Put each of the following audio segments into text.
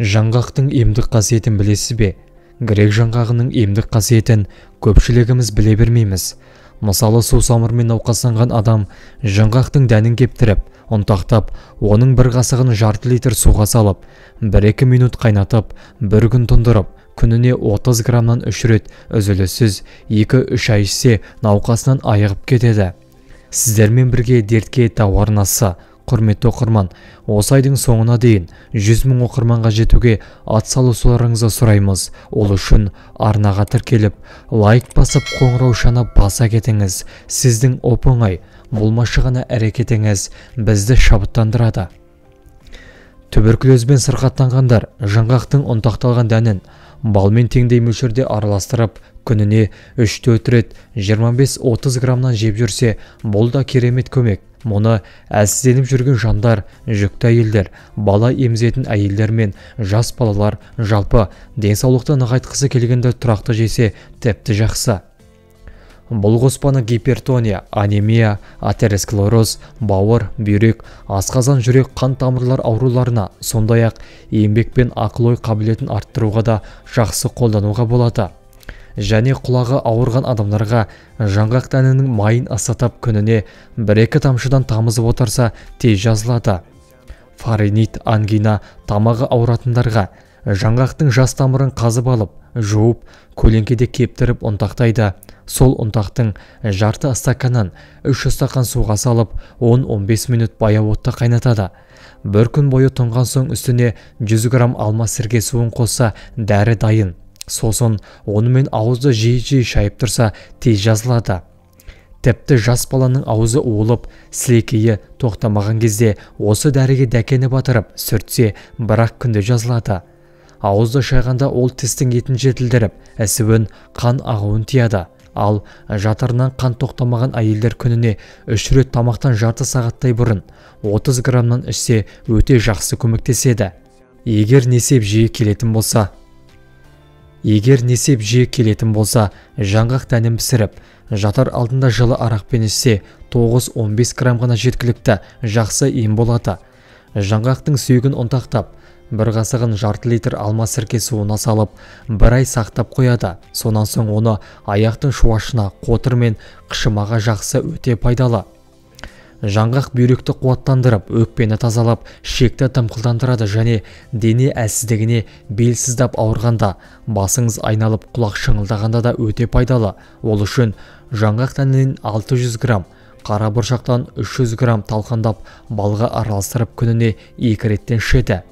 Жаңғақтың емдік қасиетін білесіз бе? Грек жаңғағының емдік қасиетін көпшілігіміз біле бермейміз. Мысалы, сусамырмен науқастанған адам жаңғақтың дәнін кептіріп, ұнтақтап, оның бір қасығын жарты литр суға салып, 1-2 минут қайнатып, бір күн тұндырып, күніне 30 граммнан 3 рет үзіліссіз 2-3 ай ішсе, науқасынан айығып кетеді. Сіздермен бірге дертке дауа арнасы. Құрметті оқырман, осы айдың соңына дейін 100 000 оқырманға жетуге атсалысуларыңызды сұраймыз. Ол үшін арнаға тіркеліп, лайк басып, қоңыраушаны баса кетіңіз. Сіздің оп-оңай, болмашы ғана әрекетіңіз бізді шабыттандырады. Туберкулезбен сырқаттанғандар жаңғақтың ұнтақталған дәнін балмен теңдей мөлшерде араластырып, күніне 3-4 рет 25-30 граммнан жеп жүрсе, бұл да керемет көмек. Мұны әлсізденіп жүрген жандар, жүкті әйелдер, бала емізетін әйелдер мен жас балалар жалпы денсаулықты нығайтқысы келгенде тұрақты жесе тіпті жақсы. Бұл қоспаны гипертония, анемия, атеросклероз, бауыр, бүйрек, асқазан, жүрек, қан тамырлар ауруларына, сондай-ақ еңбек пен ақыл-ой қабілетін арттыруға да жақсы қолдануға болады. Және құлағы ауырған адамдарға жаңғақ дәнінің майын ысытып, күніне 1-2 тамшыдан тамызып отырса тез жазылады. Фаринит, ангина, тамағы ауыратындарға жаңғақтың жас тамырын қазып алып, жуып, көлеңкеде кептіріп ұнтақтайды. Сол ұнтақтың жарты стаканын 3 стакан суға салып, 10-15 минут баяу отта қайнатады. Бір күн бойы тұнған соң үстіне 100 грамм алма сірке суын қосса, дәрі дайын. Сосын онымен ауызды жиі-жиі шайып тұрса тез жазылады. Тіпті жас баланың аузы уылып, сілекейі тоқтамаған кезде осы дәріге дәкені батырып сүртсе, бірақ күнде жазылады. Ауызды шайғанда ол тістің етін жетілдіріп, ісуін, қан ағуын тияды. Ал жатырынан қан тоқтамаған әйелдер күніне 3 рет тамақтан жарты сағаттай бұрын 30 граммнан ішсе өте жақсы көмектеседі. Егер несеп жиі келетін болса, жаңғақ дәнін пісіріп, жатар алдында жылы арақпен ішсе, 9-15 грамм ғана жеткілікті жақсы ем болады. Жаңғақтың сүйегін ұнтақтап, бір қасығын жарты литр алма сірке суына салып, 1 ай сақтап қояды. Сонан соң оны аяқтың шуашына, қотыр мен қышымаға жақсы өте пайдалы. Жаңғақ бүйректі қуаттандырып, өкпені тазалап, ішекті тымқылдандырады және дене әлсіздігіне, бел сыздап ауырғанда, басыңыз айналып, құлақ шыңылдағанда да өте пайдалы. Ол үшін жаңғақ дәнінен 600 грамм, қара бұршақтан 300 грамм талқандап, балға араластырып күніне 2 реттен ішеді.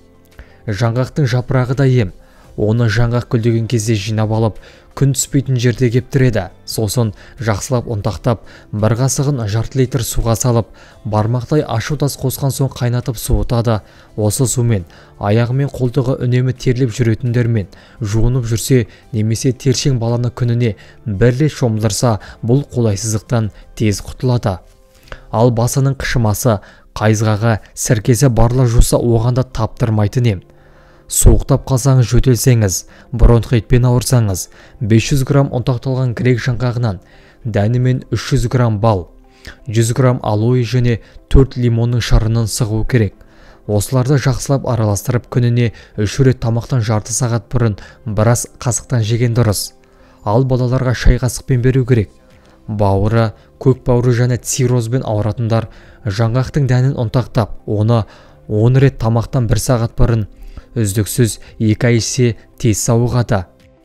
Жаңғақтың жапырағы да ем. Оны жаңғақ гүлдеген кезде жинап алып, күн түспейтін жерде кептіреді. Сосын жақсылап ұнтақтап, 1 қасығын жарты литр суға салып, бармақтай ашу тас қосқан соң қайнатып суытады. Осы сумен аяғы мен қолтығы үнемі терлеп жүретіндермен жуынып жүрсе, немесе тершең баланы күніне 1 рет шомылдырса, бұл қолайсыздықтан тез құтылады. Ал басының қышымасы, қайызғаға, сіркесі барлар жуса, оғанда таптырмайтын ем. Суықтап қалсаңыз, жөтелсеңіз, бронхитпен ауырсаңыз, 500 грамм ұнтақталған грек жаңғағынан дәні мен 300 грамм бал, 100 грамм алоэ және 4 лимонның шарынан сығу керек. Осыларды жақсылап араластырып, күніне 3 рет тамақтан жарты сағат бұрын біраз қасықтан жеген дұрыс. Ал балаларға шай қасықпен беру керек. Бауыры, көк бауыры және циррозбен ауыратындар жаңғақтың дәнін ұнтақтап, оны 10 рет тамақтан 1 сағат бұрын үздіксіз 2 ай ішсе тез сауығады.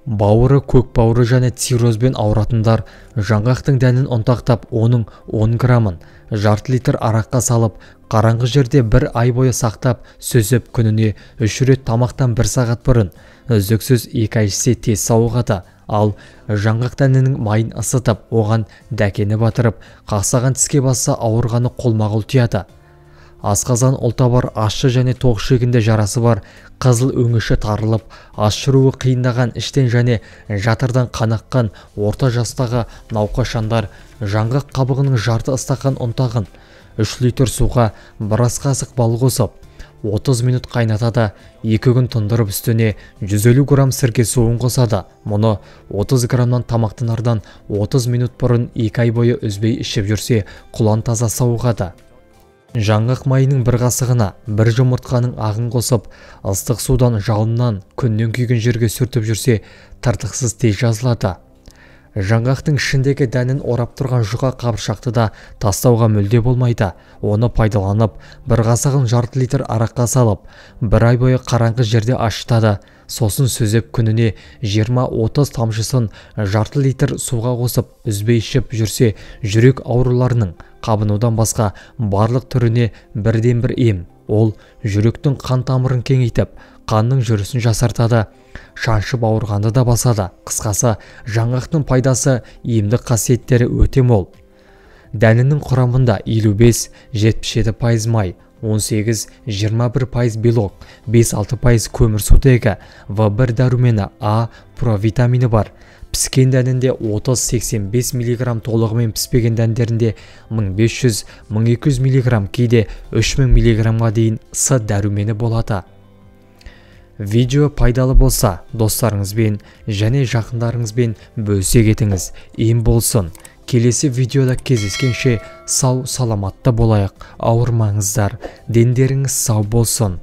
Бауыры, көк бауыры және циррозбен ауыратындар жаңғақтың дәнін ұнтақтап, оның 10 граммын жарты литр араққа салып, қараңғы жерде 1 ай бойы сақтап, сүзіп, күніне 3 рет тамақтан 1 сағат бұрын үздіксіз 2 ай ішсе тез сауығады. Ал жаңғақ дәнінің майын ысытып, оған дәкені батырып, қақсаған тіске басса, ауырғаны қолма-қол тияды. Асқазан ұлта бар, ащы және тоқ шегінде жарасы бар, қызыл өңіші тарылып, ашыруы қиындаған, іштен және жатырдан қанаққан орта жастағы науқас-жандар жаңғақ қабығының жарты стакан ұнтағын 3 литр суға 1 ас қасық бал қосып, 30 минут қайнатады, 2 күн тұндырып үстіне 150 грамм сірке суын қосады. Мұны 30 граммнан тамақтанардан 30 минут бұрын 2 ай бойы үзбей ішіп жүрсе, құлан таза сауығады. Жаңғақ майының бір қасығына бір жұмыртқаның ағын қосып, ыстық судан жалыннан күннен күйген жерге сүртіп жүрсе, тыртықсыз тез жазылады. Жаңғақтың ішіндегі дәнін орап тұрған жұқа қабыршақты да тастауға мүлде болмайды. Оны пайдаланып, бір қасығын жарты литр араққа салып, бір ай бойы қараңғы жерде ашытады. Сосын сүзіп күніне 20-30 тамшысын жарты литр суға қосып, үзбей ішіп жүрсе, жүрек ауруларының қабынудан басқа барлық түріне бірден бір ем. Ол жүректің қан тамырын кеңейтіп, қанның жүрісін жасартады, шаншып ауырғанды да басады. Қысқасы, жаңғақтың пайдасы, емдік қасиеттері өте мол. Дәнінің құрамында 55-77% май, 18-21% белок, 5-6% көмірсутегі, В1 дәрумені А провитамині бар. Піскен дәнінде 30-85 мг, толығымен піспеген дәндерінде 1500-1200 мг, кейде 3000 мг дейін С дәрумені болады. Видео пайдалы болса, достарыңызбен және жақындарыңызбен бөлісе кетіңіз. Ем болсын. Келесі видеода кездескенше сау саламатта болайық. Ауырмаңыздар. Дендеріңіз сау болсын.